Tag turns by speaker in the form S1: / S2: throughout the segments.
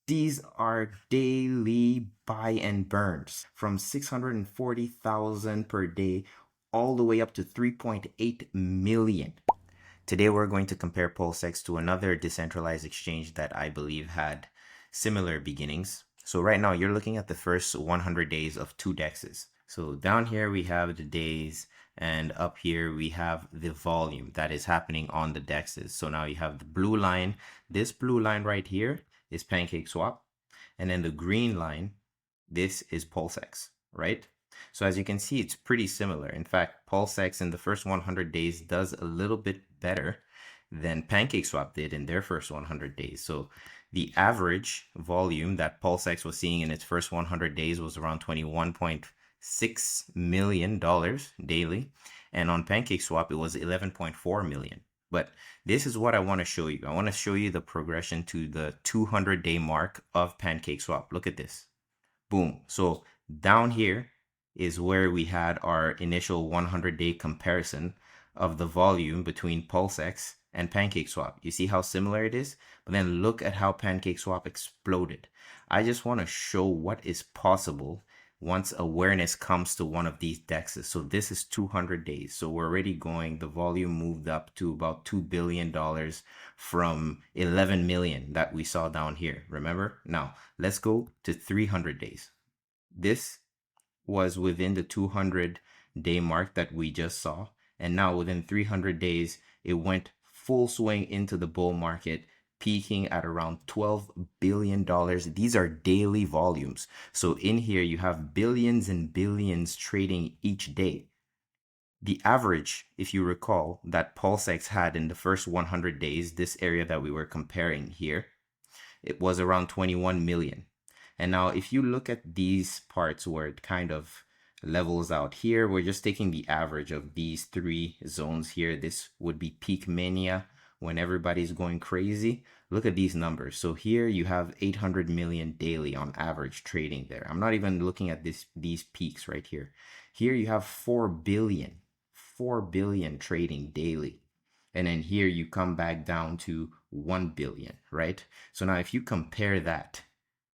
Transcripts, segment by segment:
S1: These are daily buy and burns from 640,000 per day all the way up to 3.8 million. Today we're going to compare PulseX to another decentralized exchange that I believe had similar beginnings. So right now you're looking at the first 100 days of two dexes. So down here we have the days, and up here we have the volume that is happening on the dexes. So now you have the blue line. This blue line right here is PancakeSwap, and then the green line, this is PulseX, right? So as you can see, it's pretty similar. In fact, PulseX in the first 100 days does a little bit better than PancakeSwap did in their first 100 days. So the average volume that PulseX was seeing in its first 100 days was around $21.6 million daily. And on PancakeSwap, it was 11.4 million. But this is what I want to show you. I want to show you the progression to the 200-day mark of PancakeSwap. Look at this. Boom. So down here is where we had our initial 100-day comparison of the volume between PulseX and PancakeSwap. You see how similar it is? But then look at how PancakeSwap exploded. I just want to show what is possible once awareness comes to one of these dexes. So this is 200 days. So we're already going, the volume moved up to about $2 billion from 11 million that we saw down here. Remember? Now let's go to 300 days. This was within the 200-day mark that we just saw. And now within 300 days, it went full swing into the bull market, peaking at around $12 billion. These are daily volumes. So in here, you have billions and billions trading each day. The average, if you recall, that PulseX had in the first 100 days, this area that we were comparing here, it was around 21 million. And now if you look at these parts where it kind of levels out here, we're just taking the average of these three zones here. This would be peak mania when everybody's going crazy. Look at these numbers. So here you have 800 million daily on average trading there. I'm not even looking at these peaks right here. Here you have 4 billion trading daily. And then here you come back down to 1 billion, right? So now if you compare that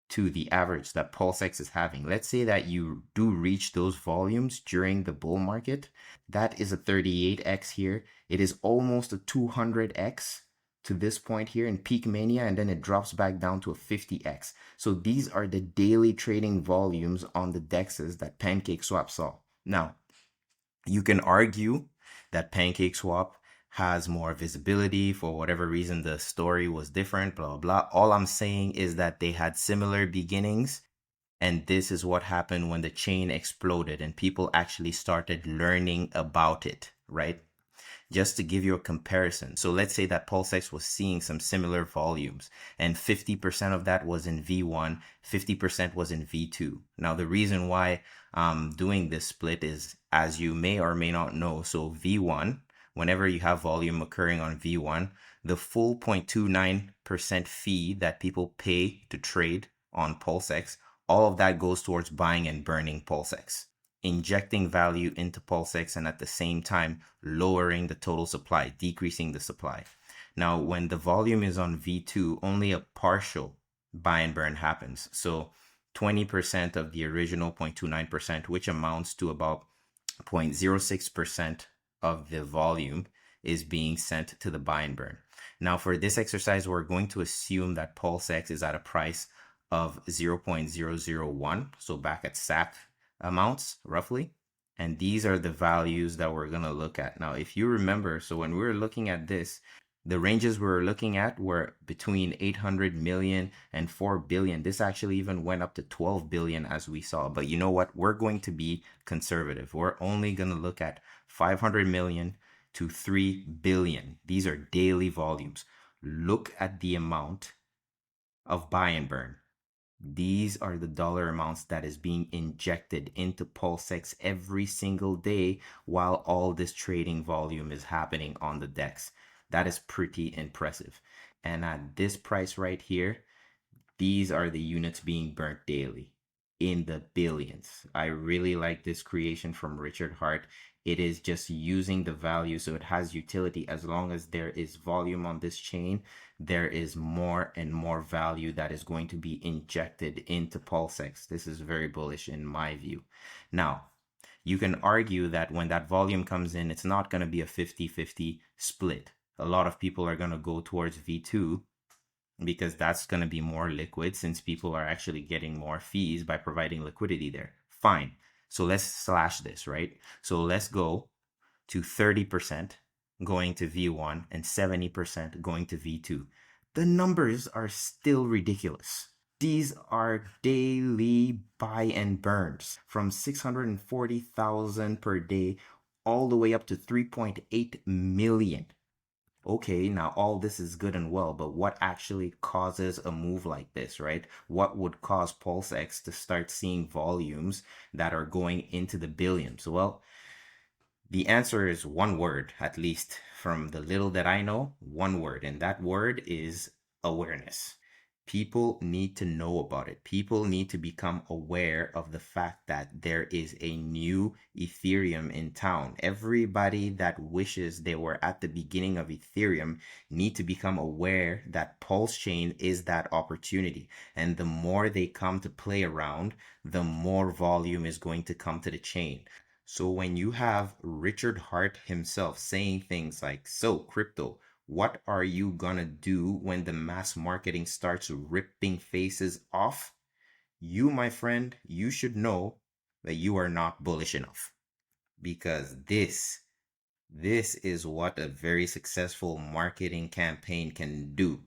S1: to the average that PulseX is having, let's say that you do reach those volumes during the bull market, that is a 38x here. It is almost a 200x to this point here in peak mania, and then it drops back down to a 50x. So these are the daily trading volumes on the dexes that PancakeSwap saw. Now, you can argue that PancakeSwap has more visibility for whatever reason, the story was different, blah, blah. All I'm saying is that they had similar beginnings, and this is what happened when the chain exploded and people actually started learning about it, right? Just to give you a comparison. So let's say that PulseX was seeing some similar volumes, and 50% of that was in V1, 50% was in V2. Now, the reason why I'm doing this split is, as you may or may not know, so V1, whenever you have volume occurring on V1, the full 0.29% fee that people pay to trade on PulseX, all of that goes towards buying and burning PulseX, injecting value into PulseX, and at the same time lowering the total supply, decreasing the supply. Now, when the volume is on V2, only a partial buy and burn happens. So 20% of the original 0.29%, which amounts to about 0.06% of the volume, is being sent to the buy and burn. Now, for this exercise, we're going to assume that PulseX is at a price of 0.001, so back at SAP amounts roughly. And these are the values that we're going to look at. Now, if you remember, so when we were looking at this, the ranges we were looking at were between 800 million and 4 billion. This actually even went up to 12 billion as we saw. But you know what? We're going to be conservative. We're only going to look at 500 million to 3 billion. These are daily volumes. Look at the amount of buy and burn. These are the dollar amounts that is being injected into PulseX every single day while all this trading volume is happening on the DEX. That is pretty impressive. And at this price right here, these are the units being burnt daily. in the billions. I really like this creation from Richard Hart. It is just using the value, so it has utility. As long as there is volume on this chain, there is more and more value that is going to be injected into PulseX. This is very bullish in my view. Now, you can argue that when that volume comes in, it's not going to be a 50-50 split. A lot of people are going to go towards V2 because that's going to be more liquid, since people are actually getting more fees by providing liquidity there. Fine. So let's slash this, right? So let's go to 30% going to V1 and 70% going to V2. The numbers are still ridiculous. These are daily buy and burns from 640,000 per day all the way up to 3.8 million. Okay, now all this is good and well, but what actually causes a move like this, right? What would cause PulseX to start seeing volumes that are going into the billions? Well, the answer is one word, at least from the little that I know, one word, and that word is awareness. People need to know about it. People need to become aware of the fact that there is a new Ethereum in town. Everybody that wishes they were at the beginning of Ethereum need to become aware that Pulse Chain is that opportunity. And the more they come to play around, the more volume is going to come to the chain. So when you have Richard Hart himself saying things like, so crypto, what are you gonna do when the mass marketing starts ripping faces off? You, my friend, you should know that you are not bullish enough, because this is what a very successful marketing campaign can do.